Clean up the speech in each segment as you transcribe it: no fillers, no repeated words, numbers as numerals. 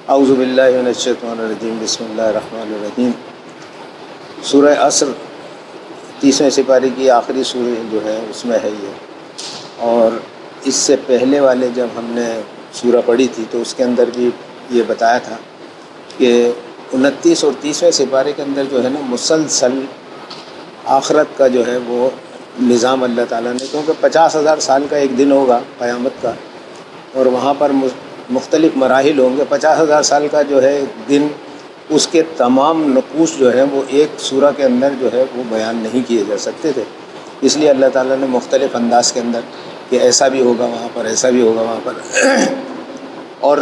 اعوذ باللہ من الشیطان الرجیم، بسم اللہ الرحمن الرحیم۔ سورہ عصر 30ویں سپارے کی آخری سورہ جو ہے اس میں ہے یہ، اور اس سے پہلے والے جب ہم نے سورہ پڑھی تھی تو اس کے اندر بھی یہ بتایا تھا کہ 29 اور 30ویں سپارے کے اندر جو ہے نا مسلسل آخرت کا جو ہے وہ نظام اللہ تعالیٰ نے، کیونکہ 50,000 سال کا ایک دن ہوگا قیامت کا، اور وہاں پر مختلف مراحل ہوں گے۔ 50,000 سال کا جو ہے دن، اس کے تمام نقوش جو ہے وہ ایک سورہ کے اندر جو ہے وہ بیان نہیں کیے جا سکتے تھے، اس لیے اللہ تعالیٰ نے مختلف انداز کے اندر کہ ایسا بھی ہوگا وہاں پر، ایسا بھی ہوگا وہاں پر اور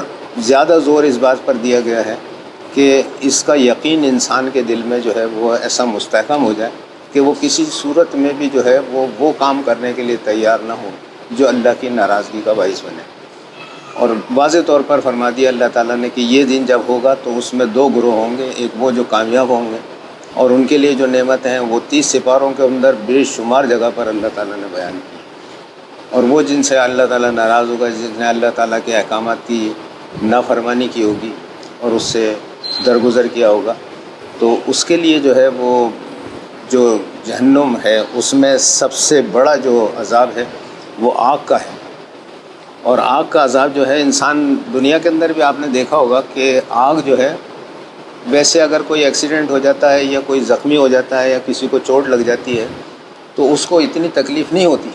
زیادہ زور اس بات پر دیا گیا ہے کہ اس کا یقین انسان کے دل میں جو ہے وہ ایسا مستحکم ہو جائے کہ وہ کسی صورت میں بھی جو ہے وہ کام کرنے کے لیے تیار نہ ہو جو اللہ کی ناراضگی کا باعث بنے۔ اور واضح طور پر فرما دیا اللہ تعالیٰ نے کہ یہ دن جب ہوگا تو اس میں دو گروہ ہوں گے، ایک وہ جو کامیاب ہوں گے اور ان کے لیے جو نعمتیں ہیں وہ 30 سپاروں کے اندر بے شمار جگہ پر اللہ تعالیٰ نے بیان کی، اور وہ جن سے اللہ تعالیٰ ناراض ہوگا، جن نے اللہ تعالیٰ کے احکامات کی نافرمانی کی ہوگی اور اس سے درگزر کیا ہوگا، تو اس کے لیے جو ہے وہ جو جہنم ہے اس میں سب سے بڑا جو عذاب ہے وہ آگ کا ہے۔ اور آگ کا عذاب جو ہے انسان دنیا کے اندر بھی آپ نے دیکھا ہوگا کہ آگ جو ہے، ویسے اگر کوئی ایکسیڈنٹ ہو جاتا ہے یا کوئی زخمی ہو جاتا ہے یا کسی کو چوٹ لگ جاتی ہے تو اس کو اتنی تکلیف نہیں ہوتی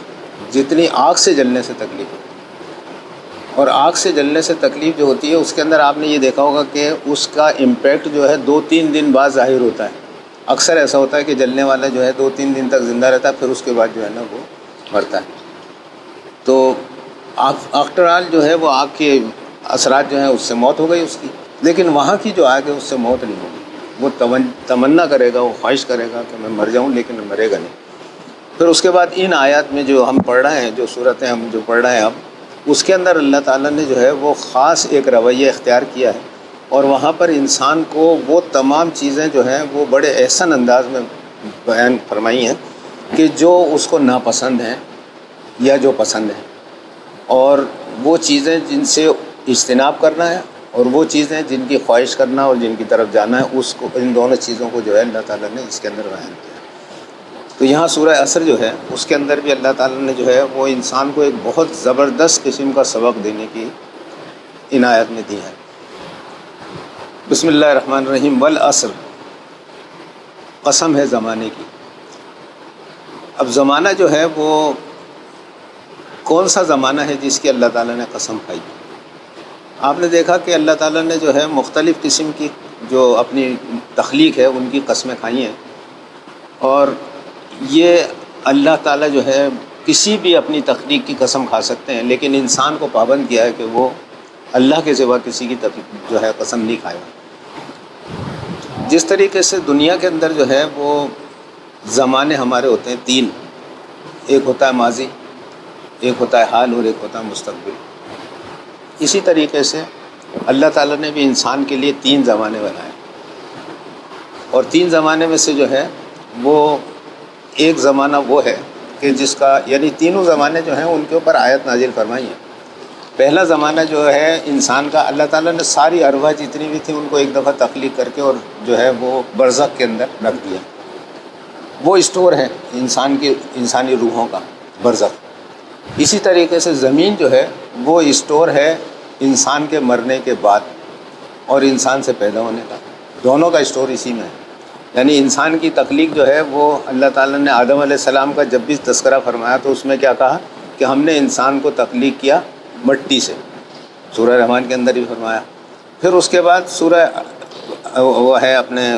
جتنی آگ سے جلنے سے تکلیف ہوتی ہے۔ اور آگ سے جلنے سے تکلیف جو ہوتی ہے اس کے اندر آپ نے یہ دیکھا ہوگا کہ اس کا امپیکٹ جو ہے 2-3 دن بعد ظاہر ہوتا ہے۔ اکثر ایسا ہوتا ہے کہ جلنے والا جو ہے 2-3 دن تک زندہ رہتا ہے، پھر اس کے بعد جو ہے نا وہ مرتا ہے۔ تو آفٹر آل جو ہے وہ آگ کے اثرات جو ہیں اس سے موت ہو گئی اس کی، لیکن وہاں کی جو آگ ہے اس سے موت نہیں ہوگی۔ وہ تمنا کرے گا، وہ خواہش کرے گا کہ میں مر جاؤں، لیکن مرے گا نہیں۔ پھر اس کے بعد ان آیات میں جو ہم پڑھ رہے ہیں، جو صورتیں ہم جو پڑھ رہے ہیں اب، اس کے اندر اللہ تعالیٰ نے جو ہے وہ خاص ایک رویہ اختیار کیا ہے، اور وہاں پر انسان کو وہ تمام چیزیں جو ہیں وہ بڑے احسن انداز میں بیان فرمائی ہیں کہ جو اس کو ناپسند ہیں یا جو پسند ہیں، اور وہ چیزیں جن سے اجتناب کرنا ہے اور وہ چیزیں جن کی خواہش کرنا اور جن کی طرف جانا ہے، اس کو، ان دونوں چیزوں کو جو ہے اللہ تعالیٰ نے اس کے اندر بیان کیا۔ تو یہاں سورہ عصر جو ہے اس کے اندر بھی اللہ تعالیٰ نے جو ہے وہ انسان کو ایک بہت زبردست قسم کا سبق دینے کی عنایت میں دی ہے۔ بسم اللہ الرحمن الرحیم۔ والعصر، قسم ہے زمانے کی۔ اب زمانہ جو ہے وہ کون سا زمانہ ہے جس کی اللہ تعالیٰ نے قسم کھائی؟ آپ نے دیکھا کہ اللہ تعالیٰ نے جو ہے مختلف قسم کی جو اپنی تخلیق ہے ان کی قسمیں کھائی ہیں، اور یہ اللہ تعالیٰ جو ہے کسی بھی اپنی تخلیق کی قسم کھا سکتے ہیں، لیکن انسان کو پابند کیا ہے کہ وہ اللہ کے سوا کسی کی جو ہے قسم نہیں کھائے گا۔ جس طریقے سے دنیا کے اندر جو ہے وہ زمانے ہمارے ہوتے ہیں 3، ایک ہوتا ہے ماضی، ایک ہوتا ہے حال، اور ایک ہوتا ہے مستقبل۔ اسی طریقے سے اللہ تعالیٰ نے بھی انسان کے لیے 3 زمانے بنائے، اور 3 زمانے میں سے جو ہے وہ ایک زمانہ وہ ہے کہ جس کا، یعنی تینوں زمانے جو ہیں ان کے اوپر آیت نازل فرمائی ہیں۔ پہلا زمانہ جو ہے انسان کا، اللہ تعالیٰ نے ساری ارواح جتنی بھی تھیں ان کو ایک دفعہ تخلیق کر کے اور جو ہے وہ برزخ کے اندر رکھ دیا۔ وہ اسٹور ہے انسانی روحوں کا، برزخ۔ اسی طریقے سے زمین جو ہے وہ اسٹور ہے انسان کے مرنے کے بعد اور انسان سے پیدا ہونے کا، دونوں کا اسٹور اسی میں ہے۔ یعنی انسان کی تخلیق جو ہے وہ اللہ تعالیٰ نے آدم علیہ السلام کا جب بھی تذکرہ فرمایا تو اس میں کیا کہا کہ ہم نے انسان کو تخلیق کیا مٹی سے، سورہ رحمان کے اندر بھی فرمایا۔ پھر اس کے بعد سورہ وہ ہے اپنے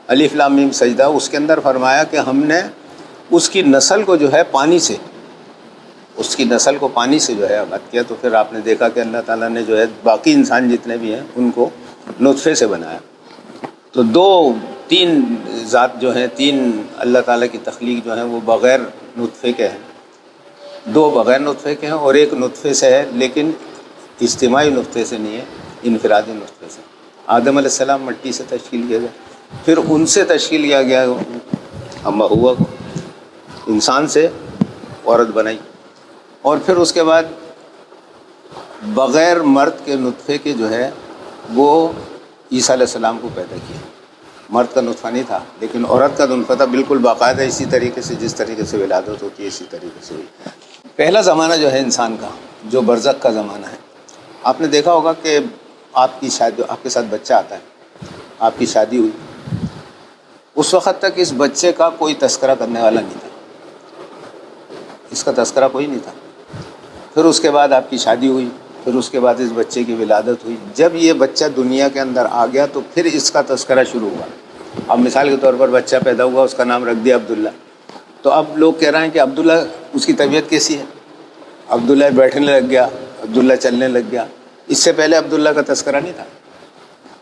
الف لام میم سجدہ، اس کے اندر فرمایا کہ ہم نے اس کی نسل کو جو ہے پانی سے، اس کی نسل کو پانی سے جو ہے آباد کیا۔ تو پھر آپ نے دیکھا کہ اللہ تعالیٰ نے جو ہے باقی انسان جتنے بھی ہیں ان کو نطفے سے بنایا۔ تو 3 ذات جو ہیں، 3 اللہ تعالیٰ کی تخلیق جو ہیں وہ بغیر نطفے کے ہیں، 2 بغیر نطفے کے ہیں اور ایک نطفے سے ہے، لیکن اجتماعی نطفے سے نہیں ہے، انفرادی نطفے سے۔ آدم علیہ السلام مٹی سے تشکیل کیا گیا، پھر ان سے تشکیل کیا گیا حوا کو، انسان سے عورت بنائی، اور پھر اس کے بعد بغیر مرد کے نطفے کے جو ہے وہ عیسیٰ علیہ السلام کو پیدا کیا. مرد کا نطفہ نہیں تھا لیکن عورت کا نطفہ تھا، بالکل باقاعدہ اسی طریقے سے جس طریقے سے ولادت ہوتی ہے اسی طریقے سے ہوئی. پہلا زمانہ جو ہے انسان کا، جو برزخ کا زمانہ ہے، آپ نے دیکھا ہوگا کہ آپ کی شادی، آپ کے ساتھ بچہ آتا ہے، آپ کی شادی ہوئی، اس وقت تک اس بچے کا کوئی تذکرہ کرنے والا نہیں تھا، اس کا تذکرہ کوئی نہیں تھا. پھر اس کے بعد آپ کی شادی ہوئی، پھر اس کے بعد اس بچے کی ولادت ہوئی. جب یہ بچہ دنیا کے اندر آ گیا تو پھر اس کا تذکرہ شروع ہوا. اب مثال کے طور پر بچہ پیدا ہوا، اس کا نام رکھ دیا عبداللہ. تو اب لوگ کہہ رہے ہیں کہ عبداللہ، اس کی طبیعت کیسی ہے؟ عبداللہ بیٹھنے لگ گیا، عبداللہ چلنے لگ گیا. اس سے پہلے عبداللہ کا تذکرہ نہیں تھا.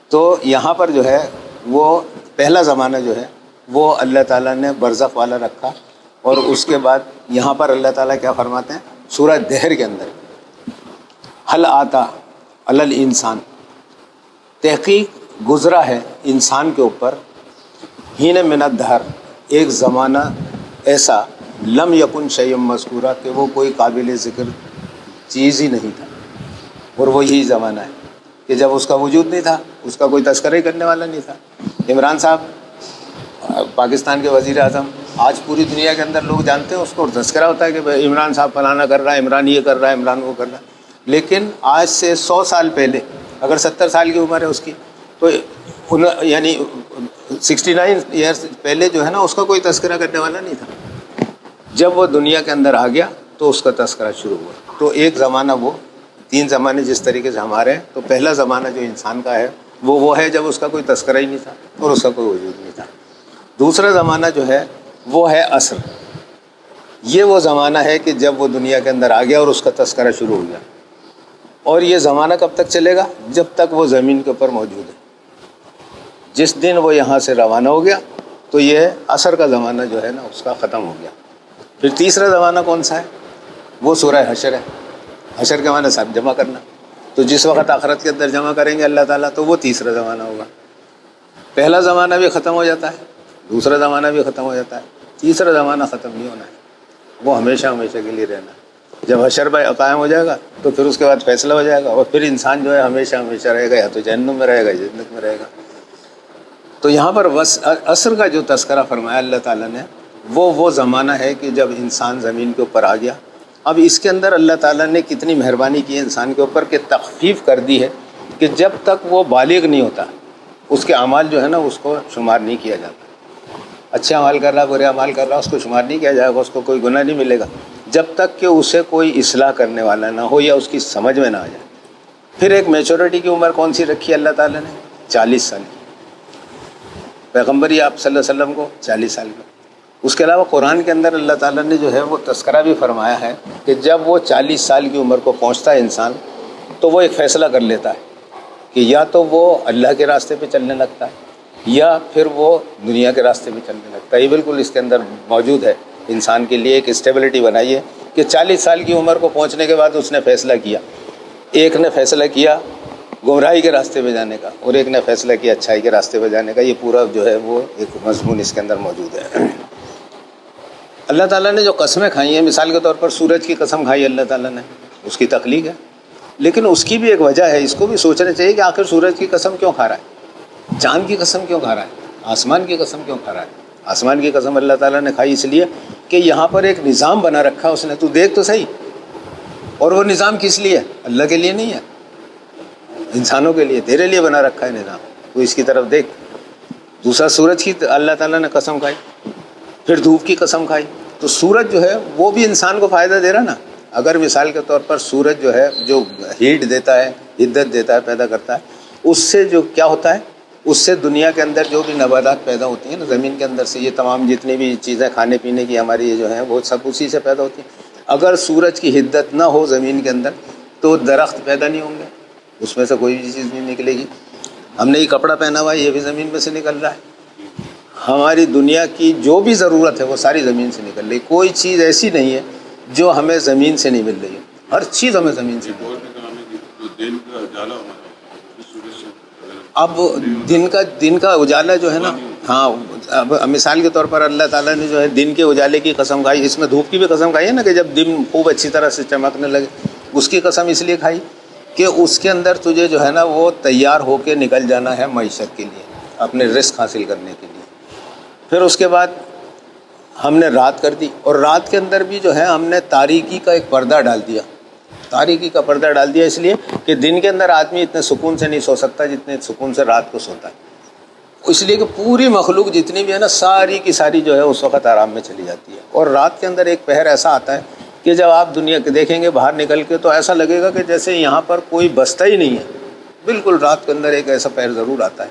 تو یہاں پر جو ہے وہ پہلا زمانہ جو ہے وہ اللہ تعالیٰ نے برزخ والا رکھا. اور اس کے بعد یہاں پر اللہ تعالیٰ کیا فرماتے ہیں سورہ دہر کے اندر، حل آتا علی الانسان، تحقیق گزرا ہے انسان کے اوپر، حین من الدہر، ایک زمانہ ایسا، لم یکن شیئا مذکورا، کہ وہ کوئی قابل ذکر چیز ہی نہیں تھا. اور وہ یہی زمانہ ہے کہ جب اس کا وجود نہیں تھا، اس کا کوئی تذکرہ ہی کرنے والا نہیں تھا. عمران صاحب پاکستان کے وزیر اعظم، آج پوری دنیا کے اندر لوگ جانتے ہیں اس کو، تذکرہ ہوتا ہے کہ عمران صاحب فلانا کر رہا ہے، عمران یہ کر رہا ہے، عمران وہ کر رہا ہے. لیکن آج سے 100 سال پہلے، اگر 70 سال کی عمر ہے اس کی، تو یعنی 69 ایئرس پہلے جو ہے نا، اس کا کوئی تذکرہ کرنے والا نہیں تھا. جب وہ دنیا کے اندر آ گیا تو اس کا تذکرہ شروع ہوا. تو ایک زمانہ، وہ 3 زمانے جس طریقے سے ہمارے ہیں، تو پہلا زمانہ جو انسان کا ہے وہ ہے جب اس کا کوئی تذکرہ ہی نہیں تھا اور اس کا کوئی وجود نہیں تھا. دوسرا زمانہ جو ہے وہ ہے عصر. یہ وہ زمانہ ہے کہ جب وہ دنیا کے اندر آ گیا اور اس کا تذکرہ شروع ہو گیا. اور یہ زمانہ کب تک چلے گا؟ جب تک وہ زمین کے اوپر موجود ہے. جس دن وہ یہاں سے روانہ ہو گیا تو یہ عصر کا زمانہ جو ہے نا اس کا ختم ہو گیا. پھر تیسرا زمانہ کون سا ہے؟ وہ سورہ حشر ہے. حشر کے معنی سب جمع کرنا. تو جس وقت آخرت کے اندر جمع کریں گے اللہ تعالیٰ تو وہ تیسرا زمانہ ہوگا. پہلا زمانہ بھی ختم ہو جاتا ہے، دوسرا زمانہ بھی ختم ہو جاتا ہے، تیسرا زمانہ ختم نہیں ہونا ہے، وہ ہمیشہ ہمیشہ کے لیے رہنا ہے. جب حشر قائم ہو جائے گا تو پھر اس کے بعد فیصلہ ہو جائے گا، اور پھر انسان جو ہے ہمیشہ ہمیشہ رہے گا، یا تو جہنم میں رہے گا یا جنت میں رہے گا. تو یہاں پر عصر کا جو تذکرہ فرمایا اللہ تعالیٰ نے، وہ زمانہ ہے کہ جب انسان زمین کے اوپر آ گیا. اب اس کے اندر اللہ تعالیٰ نے کتنی مہربانی کی ہے انسان کے اوپر کہ تخفیف کر دی ہے کہ جب تک وہ بالغ نہیں ہوتا اس کے اعمال جو ہے نا اس کو شمار نہیں کیا جاتا. اچھے اعمال کر رہا، برے اعمال کر رہا، اس کو شمار نہیں کیا جائے گا، اس کو کوئی گناہ نہیں ملے گا جب تک کہ اسے کوئی اصلاح کرنے والا نہ ہو یا اس کی سمجھ میں نہ آ جائے. پھر ایک میچورٹی کی عمر کون سی رکھی اللہ تعالیٰ نے؟ 40 سال کی. پیغمبری آپ صلی اللہ علیہ وسلم کو 40 سال کا. اس کے علاوہ قرآن کے اندر اللہ تعالیٰ نے جو ہے وہ تذکرہ بھی فرمایا ہے کہ جب وہ 40 سال کی عمر کو پہنچتا ہے انسان تو وہ ایک فیصلہ کر لیتا ہے کہ یا تو وہ اللہ کے راستے پہ چلنے لگتا ہے یا پھر وہ دنیا کے راستے پہ چلنے لگتا ہے. یہ بالکل اس کے اندر موجود ہے. انسان کے لیے ایک اسٹیبلٹی بنائی ہے کہ 40 سال کی عمر کو پہنچنے کے بعد اس نے فیصلہ کیا. ایک نے فیصلہ کیا گمراہی کے راستے پہ جانے کا اور ایک نے فیصلہ کیا اچھائی کے راستے پہ جانے کا. یہ پورا جو ہے وہ ایک مضمون اس کے اندر موجود ہے. اللہ تعالیٰ نے جو قسمیں کھائی ہیں، مثال کے طور پر سورج کی قسم کھائی اللہ تعالیٰ نے، اس کی تخلیق ہے، لیکن اس کی بھی ایک وجہ ہے. اس کو بھی سوچنا چاہیے کہ آخر سورج کی قسم کیوں کھا رہا ہے، چاند کی قسم کیوں کھا رہا ہے، آسمان کی قسم کیوں کھا رہا ہے. آسمان کی قسم اللہ تعالیٰ نے کھائی اس لیے کہ یہاں پر ایک نظام بنا رکھا اس نے. تو دیکھ تو صحیح. اور وہ نظام کس لیے ہے؟ اللہ کے لیے نہیں ہے، انسانوں کے لیے. تیرے لیے بنا رکھا ہے نظام، تو اس کی طرف دیکھ. دوسرا سورج کی اللہ تعالیٰ نے قسم کھائی، پھر دھوپ کی قسم کھائی. تو سورج جو ہے وہ بھی انسان کو فائدہ دے رہا نا. اگر مثال کے طور پر سورج جو ہے جو ہیٹ دیتا ہے، حدت دیتا ہے، پیدا کرتا ہے، اس سے جو کیا ہوتا ہے، اس سے دنیا کے اندر جو بھی نباتات پیدا ہوتی ہیں نا زمین کے اندر سے، یہ تمام جتنی بھی چیزیں کھانے پینے کی ہماری یہ جو ہیں وہ سب اسی سے پیدا ہوتی ہیں. اگر سورج کی حدت نہ ہو زمین کے اندر تو درخت پیدا نہیں ہوں گے، اس میں سے کوئی بھی چیز نہیں نکلے گی. ہم نے یہ کپڑا پہنا ہوا ہے، یہ بھی زمین میں سے نکل رہا ہے. ہماری دنیا کی جو بھی ضرورت ہے وہ ساری زمین سے نکل رہی. کوئی چیز ایسی نہیں ہے جو ہمیں زمین سے نہیں مل رہی ہے، ہر چیز ہمیں زمین سے مل رہی ہے. اب دن کا اجالا جو ہے نا، ہاں، اب مثال کے طور پر اللہ تعالیٰ نے جو ہے دن کے اجالے کی قسم کھائی. اس میں دھوپ کی بھی قسم کھائی ہے نا کہ جب دن خوب اچھی طرح سے چمکنے لگے، اس کی قسم اس لیے کھائی کہ اس کے اندر تجھے جو ہے نا وہ تیار ہو کے نکل جانا ہے معیشت کے لیے، اپنے رزق حاصل کرنے کے لیے۔ پھر اس کے بعد ہم نے رات کر دی، اور رات کے اندر بھی جو ہے ہم نے تاریکی کا ایک پردہ ڈال دیا۔ تاریکی کا پردہ ڈال دیا اس لیے کہ دن کے اندر آدمی اتنے سکون سے نہیں سو سکتا جتنے سکون سے رات کو سوتا ہے، اس لیے کہ پوری مخلوق جتنی بھی ہے نا ساری کی ساری جو ہے اس وقت آرام میں چلی جاتی ہے۔ اور رات کے اندر ایک پہر ایسا آتا ہے کہ جب آپ دنیا کے دیکھیں گے باہر نکل کے تو ایسا لگے گا کہ جیسے یہاں پر کوئی بستا ہی نہیں ہے، بالکل رات کے اندر ایک ایسا پہر ضرور آتا ہے۔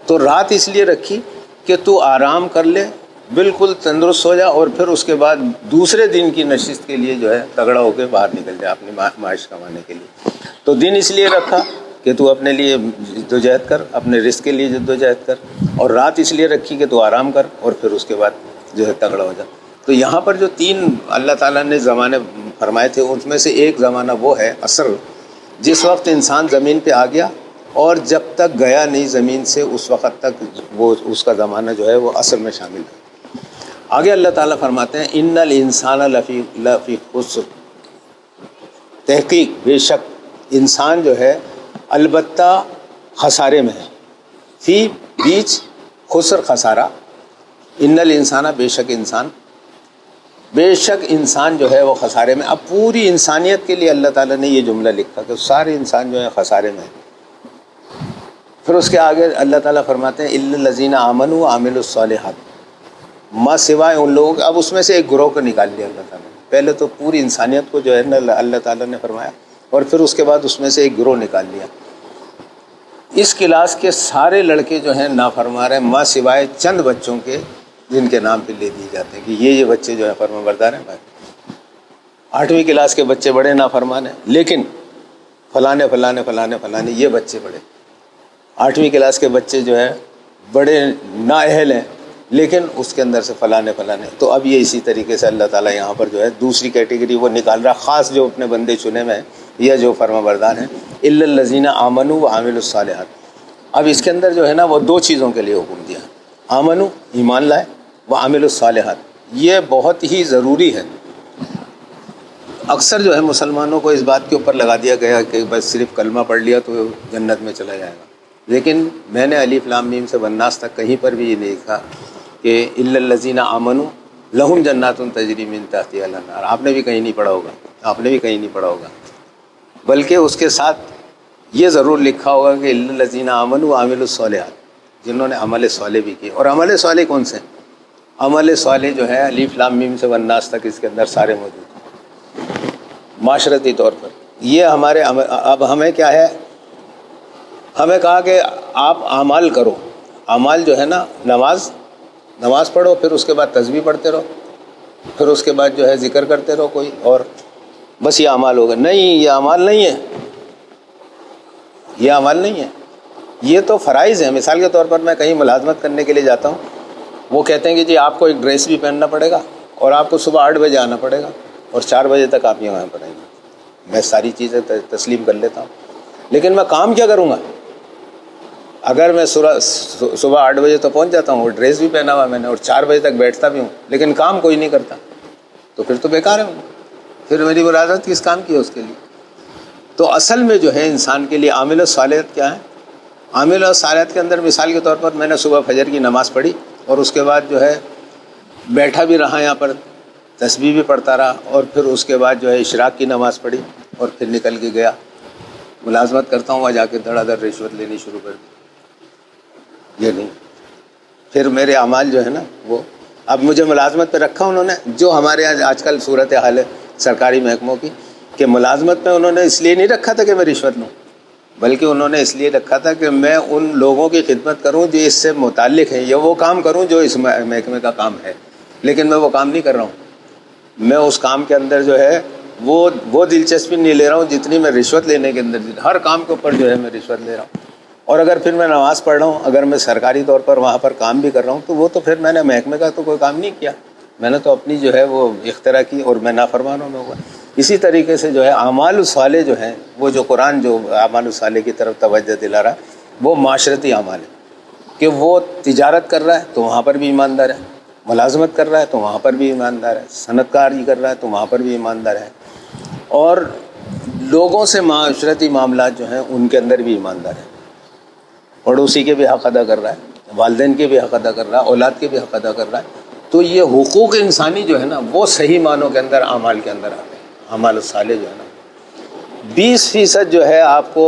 تو رات اس لیے رکھی کہ تو آرام کر لے، بالکل تندرست ہو جا، اور پھر اس کے بعد دوسرے دن کی نشست کے لیے جو ہے تگڑا ہو کے باہر نکل جائے اپنی معاش کمانے کے لیے۔ تو دن اس لیے رکھا کہ تو اپنے لیے جدوجہد کر، اپنے رزق کے لیے جدوجہد کر، اور رات اس لیے رکھی کہ تو آرام کر، اور پھر اس کے بعد جو ہے تگڑا ہو جا۔ تو یہاں پر جو تین اللہ تعالیٰ نے زمانے فرمائے تھے ان میں سے ایک زمانہ وہ ہے عصر، جس وقت انسان زمین پہ آ گیا اور جب تک گیا نہیں زمین سے اس وقت تک وہ اس کا زمانہ جو ہے وہ عصر میں شامل ہے۔ آگے اللہ تعالیٰ فرماتے ہیں ان الانسان لفی خسر، تحقیق بے شک انسان جو ہے البتہ خسارے میں ہے، فی بیچ خسر خسارہ، ان الانسان بے شک انسان جو ہے وہ خسارے میں۔ اب پوری انسانیت کے لیے اللہ تعالیٰ نے یہ جملہ لکھا کہ سارے انسان جو ہے خسارے میں ہے۔ پھر اس کے آگے اللہ تعالیٰ فرماتے ہیں الا الذین آمنوا وعملوا الصالحات، ما سوائے ان لوگوں کے۔ اب اس میں سے ایک گروہ کو نکال لیا اللہ تعالیٰ نے، پہلے تو پوری انسانیت کو جو ہے نا اللہ تعالیٰ نے فرمایا، اور پھر اس کے بعد اس میں سے ایک گروہ نکال لیا۔ اس کلاس کے سارے لڑکے جو ہیں نافرمان ہیں، ما سوائے چند بچوں کے جن کے نام پہ لے دیے جاتے ہیں کہ یہ بچے جو ہیں فرمان بردار ہیں۔ 8ویں کلاس کے بچے بڑے نافرمان ہیں، لیکن فلانے فلانے فلانے فلانے یہ بچے بڑے، 8ویں کلاس کے بچے جو ہیں بڑے نااہل ہیں، لیکن اس کے اندر سے فلانے فلانے۔ تو اب یہ اسی طریقے سے اللہ تعالیٰ یہاں پر جو ہے دوسری کیٹیگری وہ نکال رہا، خاص جو اپنے بندے چنے میں ہیں یا جو فرما بردار ہیں، الا الذین آمنوا وعملوا الصالحات۔ اب اس کے اندر جو ہے نا وہ دو چیزوں کے لیے حکم دیا، آمنو ایمان لائے، وعملوا الصالحات، یہ بہت ہی ضروری ہے۔ اکثر جو ہے مسلمانوں کو اس بات کے اوپر لگا دیا گیا کہ بس صرف کلمہ پڑھ لیا تو جنت میں چلا جائے گا، لیکن میں نے الف لام میم سے والناس تک کہیں پر بھی یہ نہیں لکھا کہ الا الذین آمنوا لہم جنات تجری من تحتها الانہار۔ آپ نے بھی کہیں نہیں پڑھا ہوگا، بلکہ اس کے ساتھ یہ ضرور لکھا ہوگا کہ الا الذین آمنوا وعملوا الصالحات، جنہوں نے عمل صالح بھی کیے۔ اور عمل صالح کون سے؟ عمل صالح جو ہے الف لام میم سے والناس تک اس کے اندر سارے موجود ہیں معاشرتی طور پر۔ یہ ہمارے اب ہمیں کیا ہے، ہمیں کہا کہ آپ اعمال کرو، اعمال جو ہے نا نماز پڑھو، پھر اس کے بعد تسبیح پڑھتے رہو، پھر اس کے بعد جو ہے ذکر کرتے رہو کوئی، اور بس یہ اعمال ہوگا۔ نہیں، یہ اعمال نہیں ہے، یہ اعمال نہیں ہے، یہ تو فرائض ہیں۔ مثال کے طور پر میں کہیں ملازمت کرنے کے لیے جاتا ہوں، وہ کہتے ہیں کہ جی آپ کو ایک ڈریس بھی پہننا پڑے گا، اور آپ کو صبح 8 بجے آنا پڑے گا، اور 4 بجے تک آپ یہاں پر آئیں گے۔ میں ساری چیزیں تسلیم کر لیتا ہوں، لیکن میں کام کیا کروں گا؟ اگر میں صبح 8 بجے تو پہنچ جاتا ہوں، اور ڈریس بھی پہنا ہوا میں نے، اور 4 بجے تک بیٹھتا بھی ہوں، لیکن کام کوئی نہیں کرتا، تو پھر تو بیکار ہے، پھر میری ملازمت کس کام کی ہے اس کے لیے؟ تو اصل میں جو ہے انسان کے لیے عامل الصالحات کیا ہے؟ عامل الصالحات کے اندر مثال کے طور پر میں نے صبح فجر کی نماز پڑھی، اور اس کے بعد جو ہے بیٹھا بھی رہا یہاں پر، تسبیح بھی پڑھتا رہا، اور پھر اس کے بعد جو ہے اشراق کی نماز پڑھی، اور پھر نکل کے گیا ملازمت کرتا ہوں، وہاں جا کے دھڑا دھڑ رشوت لینی شروع کر دی۔ یہ نہیں، پھر میرے اعمال جو ہے نا وہ، اب مجھے ملازمت پہ رکھا انہوں نے، جو ہمارے یہاں آج کل صورت حال ہے سرکاری محکموں کی، کہ ملازمت میں انہوں نے اس لیے نہیں رکھا تھا کہ میں رشوت لوں، بلکہ انہوں نے اس لیے رکھا تھا کہ میں ان لوگوں کی خدمت کروں جو اس سے متعلق ہیں، یا وہ کام کروں جو اس محکمے کا کام ہے، لیکن میں وہ کام نہیں کر رہا ہوں۔ میں اس کام کے اندر جو ہے وہ دلچسپی نہیں لے رہا ہوں جتنی میں رشوت لینے کے اندر، ہر کام کے اوپر جو ہے میں رشوت لے رہا ہوں۔ اور اگر پھر میں نماز پڑھ رہا ہوں، اگر میں سرکاری طور پر وہاں پر کام بھی کر رہا ہوں، تو وہ تو پھر میں نے محکمے کا تو کوئی کام نہیں کیا، میں نے تو اپنی جو ہے وہ اختراع کی، اور میں نافرمانوں میں ہوا۔ اسی طریقے سے جو ہے اعمال الصالح جو ہیں، وہ جو قرآن جو اعمال الصالح کی طرف توجہ دلا رہا ہے، وہ معاشرتی اعمال ہے، کہ وہ تجارت کر رہا ہے تو وہاں پر بھی ایماندار ہے، ملازمت کر رہا ہے تو وہاں پر بھی ایماندار ہے، صنعت کاری کر رہا ہے تو وہاں پر بھی ایماندار ہے، اور لوگوں سے معاشرتی معاملات جو ہیں ان کے اندر بھی ایماندار ہے، پڑوسی کے بھی حق ادا کر رہا ہے، والدین کے بھی حق ادا کر رہا ہے، اولاد کے بھی حق ادا کر رہا ہے. تو یہ حقوق انسانی جو ہے نا وہ صحیح معنوں کے اندر اعمال کے اندر آتے ہیں. اعمال صالح جو ہے نا 20% جو ہے آپ کو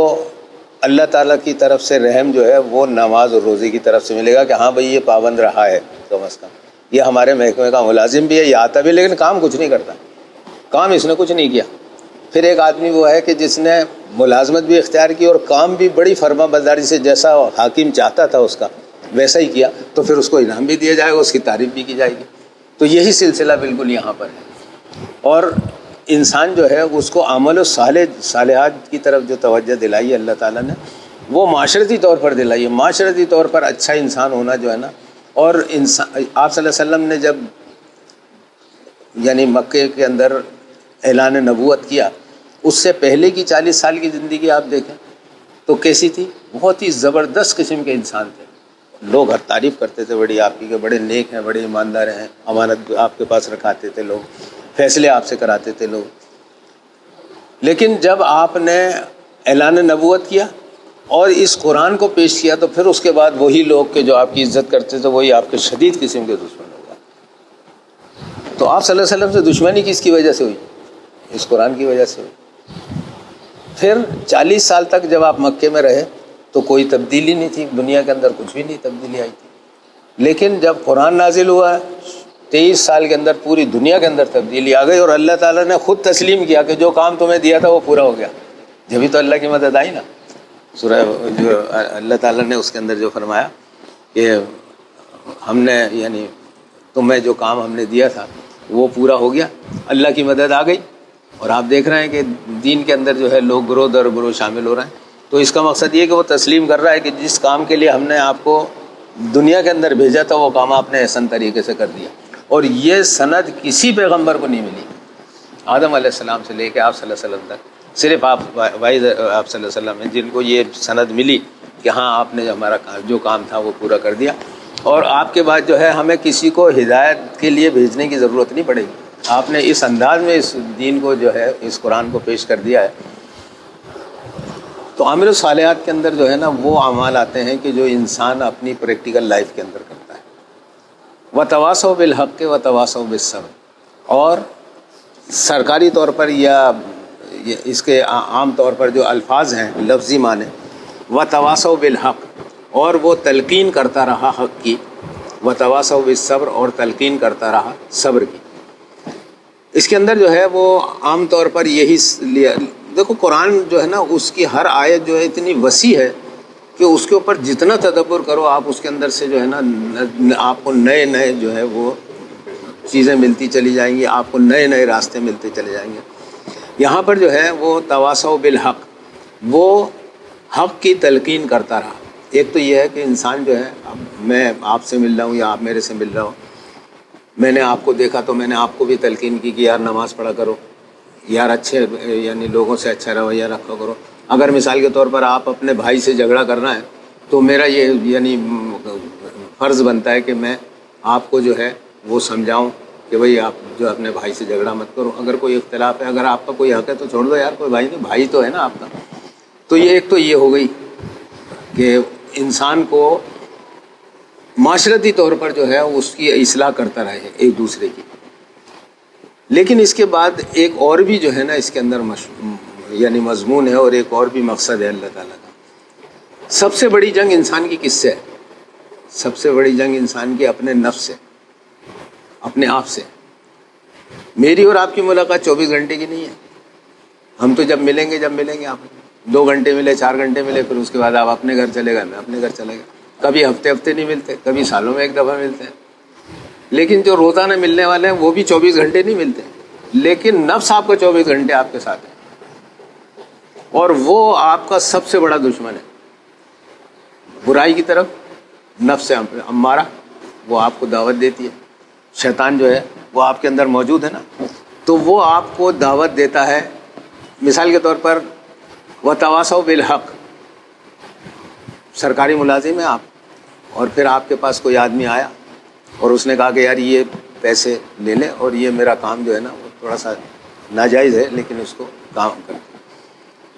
اللہ تعالیٰ کی طرف سے رحم جو ہے وہ نماز اور روزے کی طرف سے ملے گا کہ ہاں بھئی یہ پابند رہا ہے کم از کم، یہ ہمارے محکمے کا ملازم بھی ہے، یہ آتا بھی ہے لیکن کام کچھ نہیں کرتا، کام اس نے کچھ نہیں کیا. پھر ایک آدمی وہ ہے کہ جس نے ملازمت بھی اختیار کی اور کام بھی بڑی فرما برداری سے جیسا حاکم چاہتا تھا اس کا ویسا ہی کیا، تو پھر اس کو انعام بھی دیا جائے گا، اس کی تعریف بھی کی جائے گی. تو یہی سلسلہ بالکل یہاں پر ہے. اور انسان جو ہے اس کو عمل و صالحات کی طرف جو توجہ دلائی ہے اللہ تعالیٰ نے وہ معاشرتی طور پر دلائی ہے. معاشرتی طور پر اچھا انسان ہونا جو ہے نا، اور انسان آپ صلی اللہ علیہ وسلم نے جب یعنی مکے کے اندر اعلان نبوت کیا، اس سے پہلے کی 40 سال کی زندگی آپ دیکھیں تو کیسی تھی؟ بہت ہی زبردست قسم کے انسان تھے. لوگ ہر تعریف کرتے تھے بڑی آپ کی کہ بڑے نیک ہیں، بڑے ایماندار ہیں، امانت آپ کے پاس رکھاتے تھے لوگ، فیصلے آپ سے کراتے تھے لوگ. لیکن جب آپ نے اعلان نبوت کیا اور اس قرآن کو پیش کیا تو پھر اس کے بعد وہی لوگ کہ جو آپ کی عزت کرتے تھے وہی آپ کے شدید قسم کے دشمن ہو گئے. تو آپ صلی اللہ علیہ وسلم سے دشمنی کس کی وجہ سے ہوئی؟ اس قرآن کی وجہ سے ہوئی. پھر 40 سال تک جب آپ مکے میں رہے تو کوئی تبدیلی نہیں تھی، دنیا کے اندر کچھ بھی نہیں تبدیلی آئی تھی. لیکن جب قرآن نازل ہوا 23 سال کے اندر پوری دنیا کے اندر تبدیلی آ گئی اور اللہ تعالیٰ نے خود تسلیم کیا کہ جو کام تمہیں دیا تھا وہ پورا ہو گیا. جبھی تو اللہ کی مدد آئی نا. سورہ جو اللہ تعالیٰ نے اس کے اندر جو فرمایا کہ ہم نے یعنی تمہیں جو کام ہم نے دیا تھا وہ پورا ہو گیا، اللہ کی مدد آ گئی. اور آپ دیکھ رہے ہیں کہ دین کے اندر جو ہے لوگ گروہ در گروہ شامل ہو رہے ہیں. تو اس کا مقصد یہ کہ وہ تسلیم کر رہا ہے کہ جس کام کے لیے ہم نے آپ کو دنیا کے اندر بھیجا تھا وہ کام آپ نے احسن طریقے سے کر دیا. اور یہ سند کسی پیغمبر کو نہیں ملی، آدم علیہ السلام سے لے کے آپ صلی اللہ علیہ وسلم تک صرف آپ واحد آپ صلی اللہ علیہ وسلم ہیں جن کو یہ سند ملی کہ ہاں آپ نے ہمارا جو کام تھا وہ پورا کر دیا. اور آپ کے بعد جو ہے ہمیں کسی کو ہدایت کے لیے بھیجنے کی ضرورت نہیں پڑے گی. آپ نے اس انداز میں اس دین کو جو ہے اس قرآن کو پیش کر دیا ہے. تو عامل الصالحات کے اندر جو ہے نا وہ اعمال آتے ہیں کہ جو انسان اپنی پریکٹیکل لائف کے اندر کرتا ہے. وتواصوا بالحق وتواصوا بالصبر. اور سرکاری طور پر یا اس کے عام طور پر جو الفاظ ہیں لفظی معنی وتواصوا بالحق، اور وہ تلقین کرتا رہا حق کی، وتواصوا بالصبر اور تلقین کرتا رہا صبر کی. اس کے اندر جو ہے وہ عام طور پر یہی دیکھو قرآن جو ہے نا اس کی ہر آیت جو ہے اتنی وسیع ہے کہ اس کے اوپر جتنا تدبر کرو آپ اس کے اندر سے جو ہے نا آپ کو نئے نئے جو ہے وہ چیزیں ملتی چلی جائیں گی، آپ کو نئے نئے راستے ملتے چلے جائیں گے. یہاں پر جو ہے وہ تواصوا بالحق، وہ حق کی تلقین کرتا رہا. ایک تو یہ ہے کہ انسان جو ہے اب میں آپ سے مل رہا ہوں یا آپ میرے سے مل رہا ہوں، میں نے آپ کو دیکھا تو میں نے آپ کو بھی تلقین کی کہ یار نماز پڑھا کرو، یار اچھے یعنی لوگوں سے اچھا رویہ رکھا کرو. اگر مثال کے طور پر آپ اپنے بھائی سے جھگڑا کرنا ہے تو میرا یہ یعنی فرض بنتا ہے کہ میں آپ کو جو ہے وہ سمجھاؤں کہ بھئی آپ جو اپنے بھائی سے جھگڑا مت کرو. اگر کوئی اختلاف ہے، اگر آپ کا کوئی حق ہے تو چھوڑ دو یار، کوئی بھائی نہیں، بھائی تو ہے نا آپ کا. تو یہ ایک تو یہ ہو گئی کہ انسان کو معاشرتی طور پر جو ہے اس کی اصلاح کرتا رہے ایک دوسرے کی. لیکن اس کے بعد ایک اور بھی جو ہے نا اس کے اندر یعنی مضمون ہے اور ایک اور بھی مقصد ہے اللہ تعالیٰ کا. سب سے بڑی جنگ انسان کی کس سے ہے؟ سب سے بڑی جنگ انسان کی اپنے نفس سے، اپنے آپ سے. میری اور آپ کی ملاقات 24 گھنٹے کی نہیں ہے. ہم تو جب ملیں گے آپ 2 گھنٹے ملے، 4 گھنٹے ملے، پھر اس کے بعد آپ اپنے گھر چلے گئے، میں اپنے گھر چلے گیا. کبھی ہفتے نہیں ملتے، کبھی سالوں میں ایک دفعہ ملتے ہیں. لیکن جو روزانہ ملنے والے ہیں وہ بھی 24 گھنٹے نہیں ملتے. لیکن نفس آپ کا 24 گھنٹے آپ کے ساتھ ہے اور وہ آپ کا سب سے بڑا دشمن ہے. برائی کی طرف نفس امارہ وہ آپ کو دعوت دیتی ہے. شیطان جو ہے وہ آپ کے اندر موجود ہے نا، تو وہ آپ کو دعوت دیتا ہے. مثال کے طور پر وتواصوا بالحق، سرکاری ملازم ہیں آپ اور پھر آپ کے پاس کوئی آدمی آیا اور اس نے کہا کہ یار یہ پیسے لے لیں اور یہ میرا کام جو ہے نا وہ تھوڑا سا ناجائز ہے لیکن اس کو کام کر.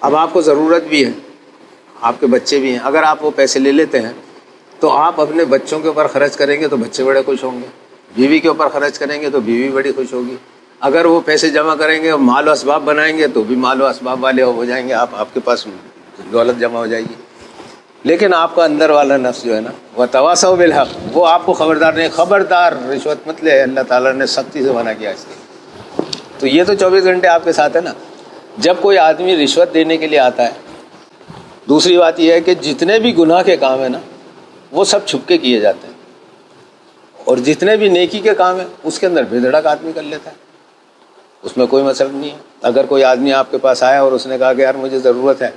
اب آپ کو ضرورت بھی ہے، آپ کے بچے بھی ہیں، اگر آپ وہ پیسے لے لیتے ہیں تو آپ اپنے بچوں کے اوپر خرچ کریں گے تو بچے بڑے خوش ہوں گے، بیوی کے اوپر خرچ کریں گے تو بیوی بڑی خوش ہوگی، اگر وہ پیسے جمع کریں گے اور مال و اسباب بنائیں گے تو بھی مال و اسباب والے ہو جائیں گے، آپ کے پاس دولت جمع ہو جائے گی۔ لیکن آپ کا اندر والا نفس جو ہے نا، وتواصوا بالحق، وہ آپ کو خبردار نہیں، خبردار رشوت مت لے، اللہ تعالیٰ نے سختی سے منع کیا اس لیے۔ تو یہ تو 24 گھنٹے آپ کے ساتھ ہے نا۔ جب کوئی آدمی رشوت دینے کے لیے آتا ہے، دوسری بات یہ ہے کہ جتنے بھی گناہ کے کام ہیں نا وہ سب چھپ کے کیے جاتے ہیں، اور جتنے بھی نیکی کے کام ہیں اس کے اندر بے دھڑک آدمی کر لیتا ہے، اس میں کوئی مسئلہ نہیں ہے۔ اگر کوئی آدمی آپ کے پاس آیا اور اس نے کہا کہ یار مجھے ضرورت ہے،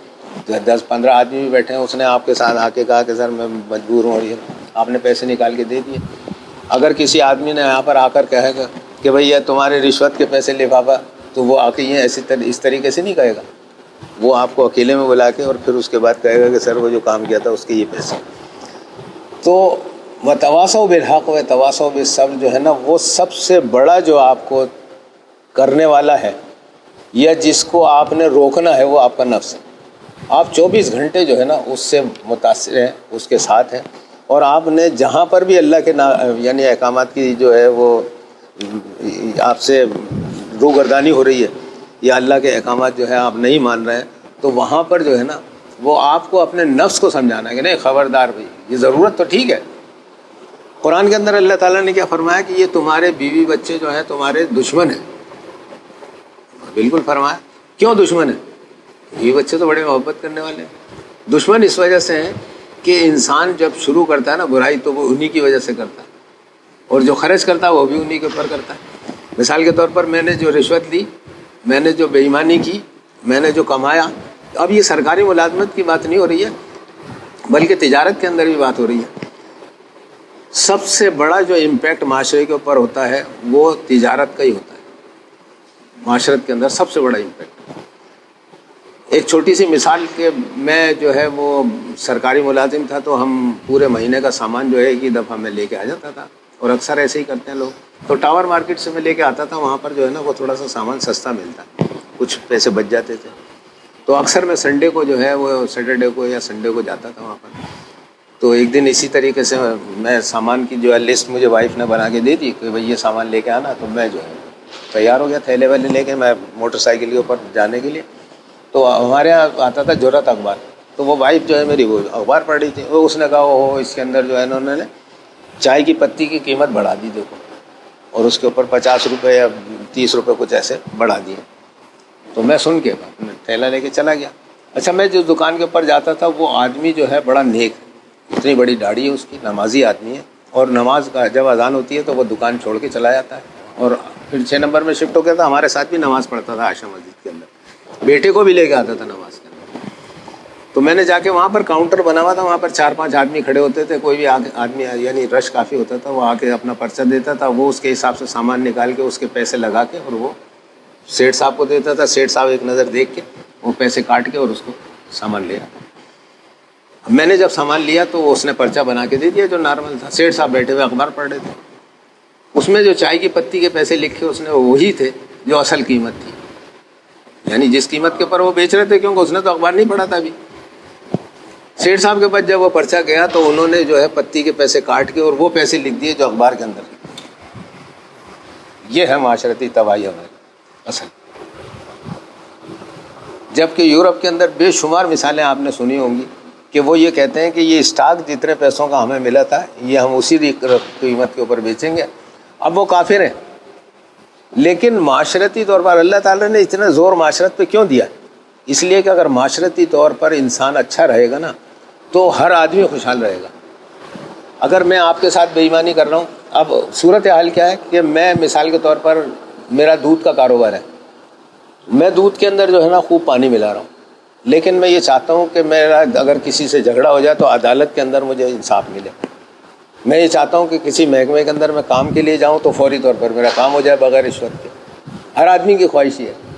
10-15 آدمی بھی بیٹھے ہیں، اس نے آپ کے ساتھ آ کے کہا کہ سر میں مجبور ہوں، اور یہ آپ نے پیسے نکال کے دے دیے۔ اگر کسی آدمی نے یہاں پر آ کر کہے گا کہ بھئی یہ تمہارے رشوت کے پیسے لے بابا، تو وہ آ کے یہ اس طریقے سے نہیں کہے گا، وہ آپ کو اکیلے میں بلا کے اور پھر اس کے بعد کہے گا کہ سر وہ جو کام کیا تھا اس کے یہ پیسے۔ تو وتواصوا بالحق وتواصوا بالصبر جو ہے نا، وہ سب سے بڑا جو آپ کو کرنے والا ہے یا جس کو آپ نے روکنا ہے وہ آپ کا نفس ہے۔ آپ 24 گھنٹے جو ہے نا اس سے متاثر ہیں، اس کے ساتھ ہیں، اور آپ نے جہاں پر بھی اللہ کے یعنی احکامات کی جو ہے وہ آپ سے روگردانی ہو رہی ہے یا اللہ کے احکامات جو ہے آپ نہیں مان رہے ہیں، تو وہاں پر جو ہے نا وہ آپ کو اپنے نفس کو سمجھانا ہے کہ نہیں خبردار بھائی، یہ ضرورت تو ٹھیک ہے۔ قرآن کے اندر اللہ تعالیٰ نے کیا فرمایا کہ یہ تمہارے بیوی بچے جو ہیں تمہارے دشمن ہیں۔ بالکل فرمایا، کیوں دشمن ہیں؟ بیوی بچے تو بڑے محبت کرنے والے ہیں۔ دشمن اس وجہ سے ہیں کہ انسان جب شروع کرتا ہے نا برائی تو وہ انہی کی وجہ سے کرتا ہے، اور جو خرچ کرتا ہے وہ بھی انہی کے اوپر کرتا ہے۔ مثال کے طور پر میں نے جو رشوت لی، میں نے جو بے ایمانی کی، میں نے جو کمایا، اب یہ سرکاری ملازمت کی بات نہیں ہو رہی ہے بلکہ تجارت کے اندر بھی بات ہو رہی ہے۔ سب سے بڑا جو امپیکٹ معاشرے کے اوپر ہوتا ہے وہ تجارت کا ہی ہوتا ہے، معاشرت کے اندر سب سے بڑا امپیکٹ۔ ایک چھوٹی سی مثال کہ میں جو ہے وہ سرکاری ملازم تھا، تو ہم پورے مہینے کا سامان جو ہے ایک ہی دفعہ میں لے کے آ جاتا تھا، اور اکثر ایسے ہی کرتے ہیں لوگ۔ تو ٹاور مارکیٹ سے میں لے کے آتا تھا، وہاں پر جو ہے نا وہ تھوڑا سا سامان سستا ملتا، کچھ پیسے بچ جاتے تھے۔ تو اکثر میں سنڈے کو جو ہے وہ سیٹرڈے کو یا سنڈے کو جاتا تھا وہاں پر۔ تو ایک دن اسی طریقے سے میں سامان کی جو ہے لسٹ مجھے وائف نے بنا کے دے دی کہ بھئی یہ سامان لے کے آنا، تو میں جو ہے تیار ہو گیا تھیلے والے لے کے، میں موٹر سائیکل کے اوپر جانے کے لیے۔ تو ہمارے یہاں آتا تھا جرأت اخبار، تو وہ وائف جو ہے میری وہ اخبار پڑھ رہی تھی، وہ اس نے کہا وہ اس کے اندر جو ہے انہوں نے چائے کی پتی کی قیمت بڑھا دی دیکھو، اور اس کے اوپر 50 روپے یا 30 روپے کچھ ایسے بڑھا دیے۔ تو میں سن کے اپنا تھیلا لے کے چلا گیا۔ اچھا، میں جس دکان کے اوپر جاتا تھا وہ آدمی جو ہے بڑا نیک، اتنی بڑی داڑھی ہے اس کی، نمازی آدمی ہے، اور نماز کا جب اذان ہوتی ہے تو وہ دکان چھوڑ کے چلا جاتا ہے، اور پھر 6 نمبر میں شفٹ ہو گیا تھا، ہمارے ساتھ بھی نماز پڑھتا تھا عائشہ مسجد کے اندر، بیٹے کو بھی لے کے آتا تھا نماز کے اندر۔ تو میں نے جا کے وہاں پر کاؤنٹر بنا ہوا تھا، وہاں پر 4-5 آدمی کھڑے ہوتے تھے، کوئی بھی آدمی یعنی رش کافی ہوتا تھا، وہ آ کے اپنا پرچہ دیتا تھا، وہ اس کے حساب سے سامان نکال کے اس کے پیسے لگا کے اور وہ سیٹھ صاحب کو دیتا تھا۔ سیٹھ صاحب ایک نظر دیکھ کے وہ پیسے کاٹ کے اور اس کو سامان لے آتا۔ میں نے جب سامان لیا تو اس نے پرچہ بنا کے دے دیا جو نارمل تھا۔ سیٹھ صاحب بیٹھے ہوئے اخبار پڑھ رہے تھے، اس میں جو چائے کی پتی کے پیسے لکھے اس نے وہی تھے جو اصل قیمت تھی، یعنی جس قیمت کے اوپر وہ بیچ رہے تھے، کیونکہ اس نے تو اخبار نہیں پڑھا تھا ابھی۔ سیٹھ صاحب کے پاس جب وہ پرچہ گیا تو انہوں نے جو ہے پتی کے پیسے کاٹ کے اور وہ پیسے لکھ دیے جو اخبار کے اندر۔ یہ ہے معاشرتی تباہی ہماری اصل۔ جبکہ یورپ کے اندر بے شمار مثالیں آپ نے سنی ہوں گی کہ وہ یہ کہتے ہیں کہ یہ اسٹاک جتنے پیسوں کا ہمیں ملا تھا یہ ہم اسی قیمت کے اوپر بیچیں گے۔ اب وہ کافر ہیں، لیکن معاشرتی طور پر اللہ تعالیٰ نے اتنا زور معاشرت پہ کیوں دیا؟ اس لیے کہ اگر معاشرتی طور پر انسان اچھا رہے گا نا تو ہر آدمی خوشحال رہے گا۔ اگر میں آپ کے ساتھ بے ایمانی کر رہا ہوں، اب صورتحال کیا ہے کہ میں مثال کے طور پر میرا دودھ کا کاروبار ہے، میں دودھ کے اندر جو ہے نا خوب پانی ملا رہا ہوں، لیکن میں یہ چاہتا ہوں کہ میرا اگر کسی سے جھگڑا ہو جائے تو عدالت کے اندر مجھے انصاف ملے۔ میں یہ چاہتا ہوں کہ کسی محکمے کے اندر میں کام کے لیے جاؤں تو فوری طور پر میرا کام ہو جائے بغیر رشوت کے۔ ہر آدمی کی خواہش یہ ہے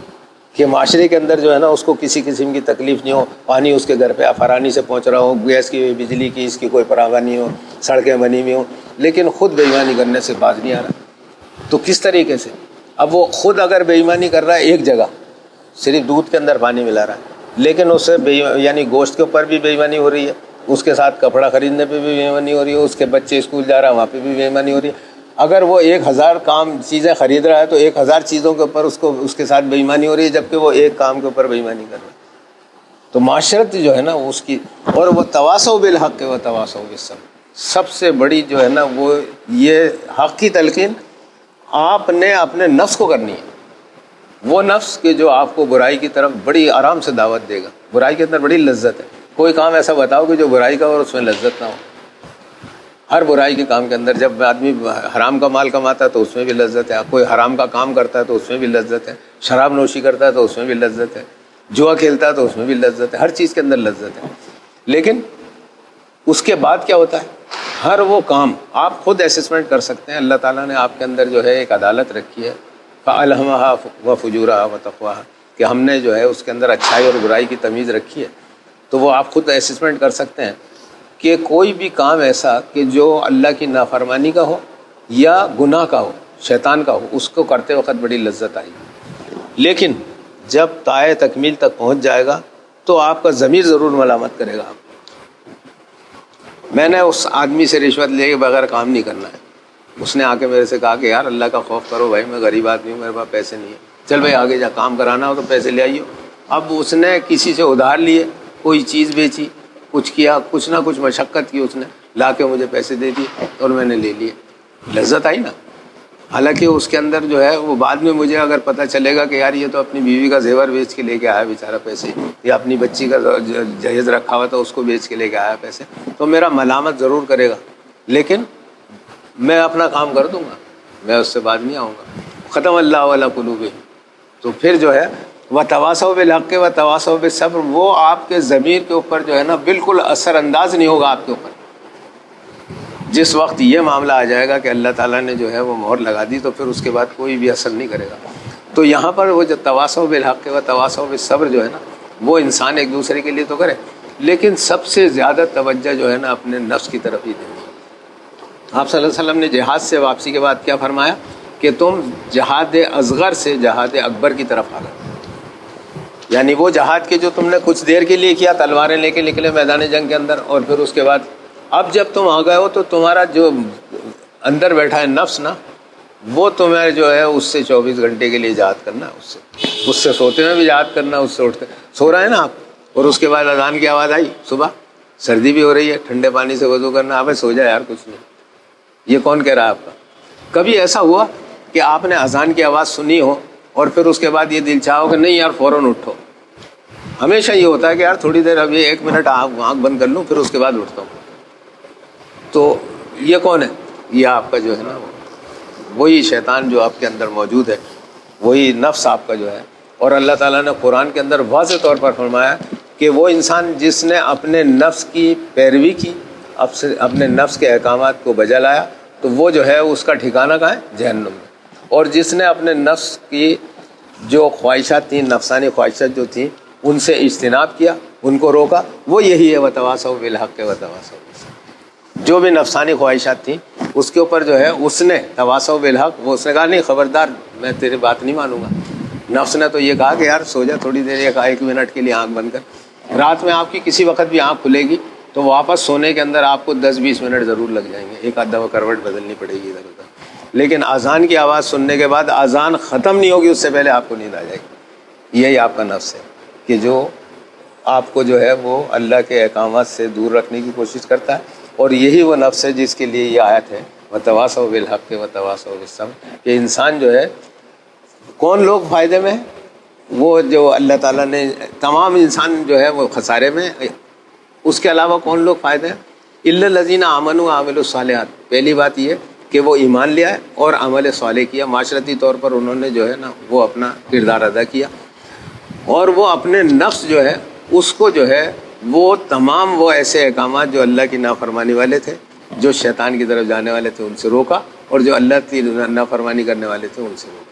کہ معاشرے کے اندر جو ہے نا اس کو کسی قسم کی تکلیف نہیں ہو، پانی اس کے گھر پہ آفرانی سے پہنچ رہا ہو، گیس کی بجلی کی اس کی کوئی پرواہ نہیں ہو، سڑکیں بنی ہوئی ہوں، لیکن خود بے ایمانی کرنے سے باز نہیں آ رہا۔ تو کس طریقے سے؟ اب وہ خود اگر بے ایمانی کر رہا ہے ایک جگہ، صرف دودھ کے اندر پانی ملا رہا ہے، لیکن اس سے یعنی گوشت کے اوپر بھی بے ایمانی ہو رہی ہے، اس کے ساتھ کپڑا خریدنے پہ بھی بے ایمانی ہو رہی ہے، اس کے بچے اسکول جا رہا ہے وہاں پہ بھی بے ایمانی ہو رہی ہے۔ اگر وہ 1000 چیزیں خرید رہا ہے تو 1000 چیزوں کے اوپر اس کے ساتھ بے ایمانی ہو رہی ہے، جبکہ وہ ایک کام کے اوپر بے ایمانی کر رہا ہے۔ تو معاشرت جو ہے نا اس کی، اور وہ تواصوا بالحق و تواصوا بالصبر، سب سے بڑی جو ہے نا وہ یہ حق کی تلقین آپ نے اپنے نفس کو کرنی ہے۔ وہ نفس کہ جو آپ کو برائی کی طرف بڑی آرام سے دعوت دے گا، برائی کے اندر بڑی لذت ہے۔ کوئی کام ایسا بتاؤ کہ جو برائی کا اور اس میں لذت نہ ہو۔ ہر برائی کے کام کے اندر جب آدمی حرام کا مال کماتا ہے تو اس میں بھی لذت ہے، کوئی حرام کا کام کرتا ہے تو اس میں بھی لذت ہے، شراب نوشی کرتا ہے تو اس میں بھی لذت ہے، جوا کھیلتا ہے تو اس میں بھی لذت ہے، ہر چیز کے اندر لذت ہے۔ لیکن اس کے بعد کیا ہوتا ہے؟ ہر وہ کام آپ خود اسسمنٹ کر سکتے ہیں۔ اللہ تعالیٰ نے آپ کے اندر جو ہے ایک عدالت رکھی ہے، فَأَلْهَمَهَا وَفُجُورَهَا وَتَقْوَاهَا، کہ ہم نے جو ہے اس کے اندر اچھائی اور برائی کی تمیز رکھی ہے۔ تو وہ آپ خود اسسمنٹ کر سکتے ہیں کہ کوئی بھی کام ایسا کہ جو اللہ کی نافرمانی کا ہو یا گناہ کا ہو، شیطان کا ہو، اس کو کرتے وقت بڑی لذت آئی، لیکن جب تائے تکمیل تک پہنچ جائے گا تو آپ کا ضمیر ضرور ملامت کرے گا۔ میں نے اس آدمی سے رشوت لے کے بغیر کام نہیں کرنا ہے۔ اس نے آ کے میرے سے کہا کہ یار اللہ کا خوف کرو بھائی، میں غریب آدمی ہوں، میرے پاس پیسے نہیں ہیں، چل بھائی آگے جا کام کرانا ہو تو پیسے لے آئیو۔ اب اس نے کسی سے ادھار لیے، کوئی چیز بیچی، کچھ کیا، کچھ نہ کچھ مشقت کی، اس نے لا کے مجھے پیسے دے دیے اور میں نے لے لیے۔ لذت آئی نا۔ حالانکہ اس کے اندر جو ہے وہ بعد میں مجھے اگر پتہ چلے گا کہ یار یہ تو اپنی بیوی کا زیور بیچ کے لے کے آیا بیچارہ پیسے، یا اپنی بچی کا جہیز رکھا ہوا تھا اس کو بیچ کے لے کے آیا پیسے، تو میرا ملامت ضرور کرے گا، لیکن میں اپنا کام کر دوں گا، میں اس سے بعد نہیں آؤں گا۔ ختم اللہ علی قلوبہم۔ تو پھر جو ہے وتواصوا بالحق وتواصوا بالصبر، وہ آپ کے ضمیر کے اوپر جو ہے نا بالکل اثر انداز نہیں ہوگا آپ کے اوپر۔ جس وقت یہ معاملہ آ جائے گا کہ اللہ تعالیٰ نے جو ہے وہ مہر لگا دی تو پھر اس کے بعد کوئی بھی اثر نہیں کرے گا۔ تو یہاں پر وہ جو تواصوا بالحق وتواصوا بالصبر جو ہے نا، وہ انسان ایک دوسرے کے لیے تو کرے، لیکن سب سے زیادہ توجہ جو ہے نا اپنے نفس کی طرف ہی دینی ہے۔ آپ صلی اللہ علیہ وسلم نے جہاد سے واپسی کے بعد کیا فرمایا کہ تم جہاد اصغر سے جہاد اکبر کی طرف آ گئے، یعنی وہ جہاد کے جو تم نے کچھ دیر کے لیے کیا، تلواریں لے کے نکلے میدان جنگ کے اندر، اور پھر اس کے بعد اب جب تم آ گئے ہو تو تمہارا جو اندر بیٹھا ہے نفس نا، وہ تمہیں جو ہے اس سے 24 گھنٹے کے لیے جہاد کرنا ہے، اس سے سوتے ہوئے بھی جہاد کرنا، اس سے اٹھتے سو رہے ہیں نا آپ، اور اس کے بعد اذان کی آواز آئی صبح، سردی بھی ہو رہی ہے، ٹھنڈے پانی سے وضو کرنا، آپ سو جائے یار کچھ نہیں، یہ کون کہہ رہا ہے آپ کا؟ کبھی ایسا ہوا کہ آپ نے اذان کی آواز سنی ہو اور پھر اس کے بعد یہ دل چاہو کہ نہیں یار فوراً اٹھو؟ ہمیشہ یہ ہوتا ہے کہ یار تھوڑی دیر ابھی 1 منٹ آنکھ بند کر لوں پھر اس کے بعد اٹھتا ہوں۔ تو یہ کون ہے؟ یہ آپ کا جو ہے نا وہی شیطان جو آپ کے اندر موجود ہے، وہی نفس آپ کا جو ہے۔ اور اللہ تعالیٰ نے قرآن کے اندر واضح طور پر فرمایا کہ وہ انسان جس نے اپنے نفس کی پیروی کی، اپنے نفس کے احکامات کو بجا لایا، تو وہ جو ہے اس کا ٹھکانہ کہاں ہے؟ جہنم میں۔ اور جس نے اپنے نفس کی جو خواہشات تھیں، نفسانی خواہشات جو تھیں، ان سے اجتناب کیا، ان کو روکا، وہ یہی ہے وتواصوا بالحق وتواصوا بالصبر۔ جو بھی نفسانی خواہشات تھیں اس کے اوپر جو ہے اس نے تواصوا بالحق، وہ اس نے کہا نہیں خبردار میں تیری بات نہیں مانوں گا۔ نفس نے تو یہ کہا کہ یار سو جا تھوڑی دیر، 1 منٹ کے لیے آنکھ بند کر۔ رات میں آپ کی کسی وقت بھی آنکھ کھلے گی تو واپس سونے کے اندر آپ کو 10-20 منٹ ضرور لگ جائیں گے، ایک آدھ دفعہ کروٹ بدلنی پڑے گی ادھر ادھر، لیکن اذان کی آواز سننے کے بعد اذان ختم نہیں ہوگی اس سے پہلے آپ کو نیند آ جائے گی۔ یہی آپ کا نفس ہے کہ جو آپ کو جو ہے وہ اللہ کے احکامات سے دور رکھنے کی کوشش کرتا ہے، اور یہی وہ نفس ہے جس کے لیے یہ آیت ہے وتواصوا بالحق وتواصوا بالصبر، کہ انسان جو ہے کون لوگ فائدے میں ہیں؟ وہ جو اللہ تعالیٰ نے تمام انسان جو ہے وہ خسارے میں، اس کے علاوہ کون لوگ فائدے ہیں؟ الا الذین آمنوا وعملوا الصالحات۔ پہلی بات یہ کہ وہ ایمان لیا ہے اور عمل صالح کیا، معاشرتی طور پر انہوں نے جو ہے نا وہ اپنا کردار ادا کیا، اور وہ اپنے نفس جو ہے اس کو جو ہے وہ تمام وہ ایسے احکامات جو اللہ کی نافرمانی والے تھے، جو شیطان کی طرف جانے والے تھے، ان سے روکا، اور جو اللہ کی نافرمانی کرنے والے تھے ان سے روکا۔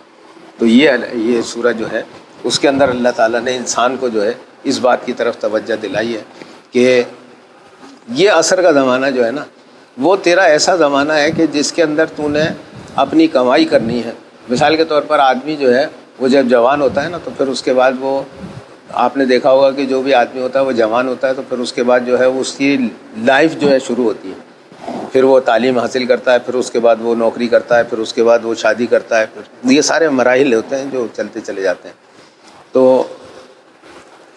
تو یہ سورہ جو ہے اس کے اندر اللہ تعالیٰ نے انسان کو جو ہے اس بات کی طرف توجہ دلائی ہے کہ یہ عصر کا زمانہ جو ہے نا وہ تیرا ایسا زمانہ ہے کہ جس کے اندر تو نے اپنی کمائی کرنی ہے۔ مثال کے طور پر آدمی جو ہے وہ جب جوان ہوتا ہے نا تو پھر اس کے بعد وہ آپ نے دیکھا ہوگا کہ جو بھی آدمی ہوتا ہے وہ جوان ہوتا ہے تو پھر اس کے بعد جو ہے اس کی لائف جو ہے شروع ہوتی ہے، پھر وہ تعلیم حاصل کرتا ہے، پھر اس کے بعد وہ نوکری کرتا ہے، پھر اس کے بعد وہ شادی کرتا ہے، پھر یہ سارے مراحل ہوتے ہیں جو چلتے چلے جاتے ہیں. تو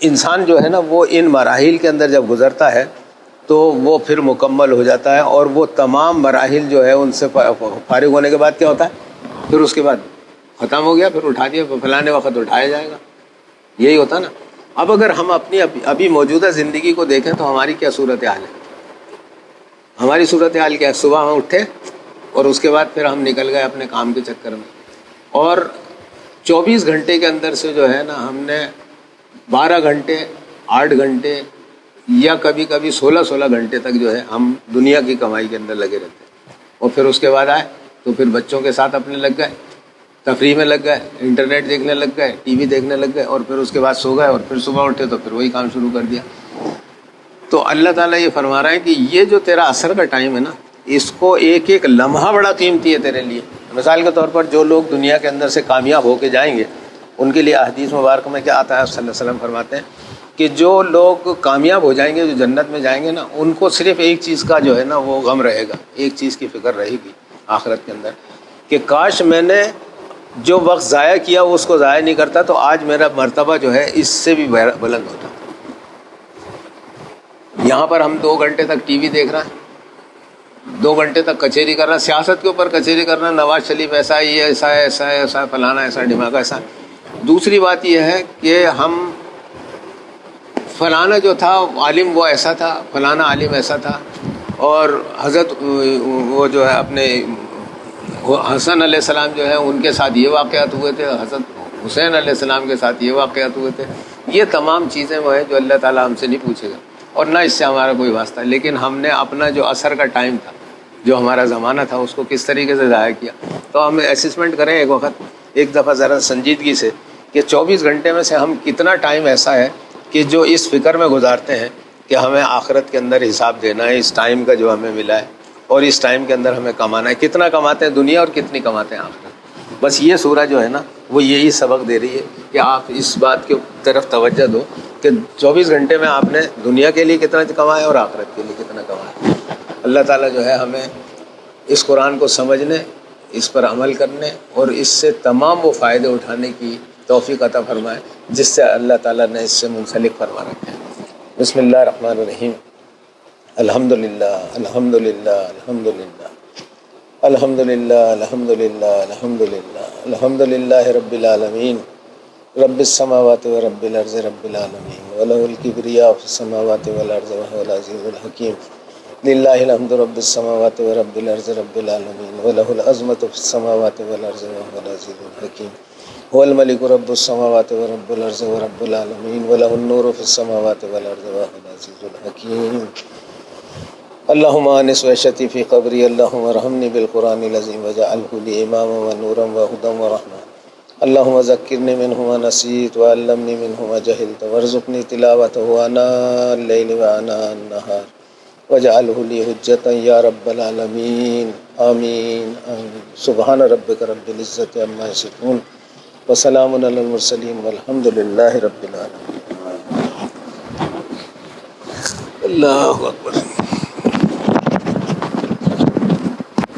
انسان جو ہے نا وہ ان مراحل کے اندر جب گزرتا ہے تو وہ پھر مکمل ہو جاتا ہے، اور وہ تمام مراحل جو ہے ان سے فارغ ہونے کے بعد کیا ہوتا ہے، پھر اس کے بعد ختم ہو گیا، پھر اٹھا دیا، فلانے وقت اٹھایا جائے گا، یہی ہوتا نا. اب اگر ہم اپنی ابھی موجودہ زندگی کو دیکھیں تو ہماری کیا صورتحال ہے. ہماری صورتحال کیا ہے، صبح ہم اٹھے اور اس کے بعد پھر ہم نکل گئے اپنے کام کے چکر میں، اور 24 گھنٹے کے اندر سے جو ہے نا ہم نے 12 گھنٹے 8 گھنٹے یا کبھی کبھی 16 گھنٹے تک جو ہے ہم دنیا کی کمائی کے اندر لگے رہتے ہیں. اور پھر اس کے بعد آئے تو پھر بچوں کے ساتھ اپنے لگ گئے، تفریح میں لگ گئے، انٹرنیٹ دیکھنے لگ گئے، ٹی وی دیکھنے لگ گئے، اور پھر اس کے بعد سو گئے، اور پھر صبح اٹھے تو پھر وہی کام شروع کر دیا. تو اللہ تعالیٰ یہ فرما رہا ہے کہ یہ جو تیرا عصر کا ٹائم ہے نا، اس کو ایک ایک لمحہ بڑا قیمتی ہے تیرے لیے. مثال کے طور پر جو لوگ دنیا کے اندر سے کامیاب ہو کے جائیں گے ان کے لیے حدیث مبارک میں کیا آتا ہے، صلی اللہ علیہ وسلم فرماتے ہیں کہ جو لوگ کامیاب ہو جائیں گے، جو جنت میں جائیں گے نا، ان کو صرف ایک چیز کا جو ہے نا وہ غم رہے گا، ایک چیز کی فکر رہے گی آخرت کے اندر کہ کاش میں نے جو وقت ضائع کیا وہ اس کو ضائع نہیں کرتا تو آج میرا مرتبہ جو ہے اس سے بھی بلند ہوتا. یہاں پر ہم 2 گھنٹے تک ٹی وی دیکھ رہے ہیں، 2 گھنٹے تک کچہری کر رہا ہے، سیاست کے اوپر کچہری کر رہا ہے، نواز شریف ایسا ہے، یہ ایسا ہے، ایسا ہے، ایسا ہے، فلانا ایسا، ڈھماکہ ایسا. دوسری بات یہ ہے کہ ہم فلانا جو تھا عالم وہ ایسا تھا، فلانا عالم ایسا تھا، اور حضرت وہ جو ہے اپنے حسن علیہ السلام جو ہے ان کے ساتھ یہ واقعات ہوئے تھے، حضرت حسین علیہ السلام کے ساتھ یہ واقعات ہوئے تھے. یہ تمام چیزیں وہ ہیں جو اللہ تعالیٰ ہم سے نہیں پوچھے گا اور نہ اس سے ہمارا کوئی واسطہ. لیکن ہم نے اپنا جو عصر کا ٹائم تھا، جو ہمارا زمانہ تھا، اس کو کس طریقے سے ضائع کیا. تو ہم اسسمنٹ کریں ایک وقت، ایک دفعہ ذرا سنجیدگی سے کہ 24 گھنٹے میں سے ہم کتنا ٹائم ایسا ہے کہ جو اس فکر میں گزارتے ہیں کہ ہمیں آخرت کے اندر حساب دینا ہے اس ٹائم کا جو ہمیں ملا ہے، اور اس ٹائم کے اندر ہمیں کمانا ہے. کتنا کماتے ہیں دنیا اور کتنی کماتے ہیں آخرت. بس یہ سورہ جو ہے نا وہ یہی سبق دے رہی ہے کہ آپ اس بات کی طرف توجہ دو کہ 24 گھنٹے میں آپ نے دنیا کے لیے کتنا کمایا اور آخرت کے لیے کتنا کمایا. اللہ تعالیٰ جو ہے ہمیں اس قرآن کو سمجھنے، اس پر عمل کرنے اور اس سے تمام وہ فائدے اٹھانے کی توفیق عطا فرمائے جس سے اللہ تعالیٰ نے اس سے منسلک فرما رکھا ہے. بسم اللہ الرحمن الرحیم. الحمدللہ الحمدللہ الحمدللہ الحمدللہ الحمدللہ الحمدللہ الحمدللہ رب العالمین رب السماوات و رب الارض رب العالمین وله الکبریاء فی السماوات والارض وهو العزیز الحکیم. للہ الحمد رب السماوات و رب الارض رب العالمین وله العظمۃ فی السماوات والارض وهو العزیز الحکیم. هو الملک رب السماوات و رب الارض و رب العالمین وله النور فی السماوات والارض وهو العزیز الحکیم. اللہم آنس وعشتی فی قبری، اللہم ارحمنی بالقرآن العظیم وجعلہ لی اماما ونورا وہدا ورحمہ. اللہم ذکرنی منہ ما نسیت وعلمنی منہ ما جہلت وارزقنی تلاوتہ آناء اللیل وآناء النہار وجعلہ لی حجتا یا رب العالمین. آمین آمین. سبحان ربک رب العزت عما یصفون وسلام علی المرسلین والحمد للہ رب العالمین. اللہ اکبر.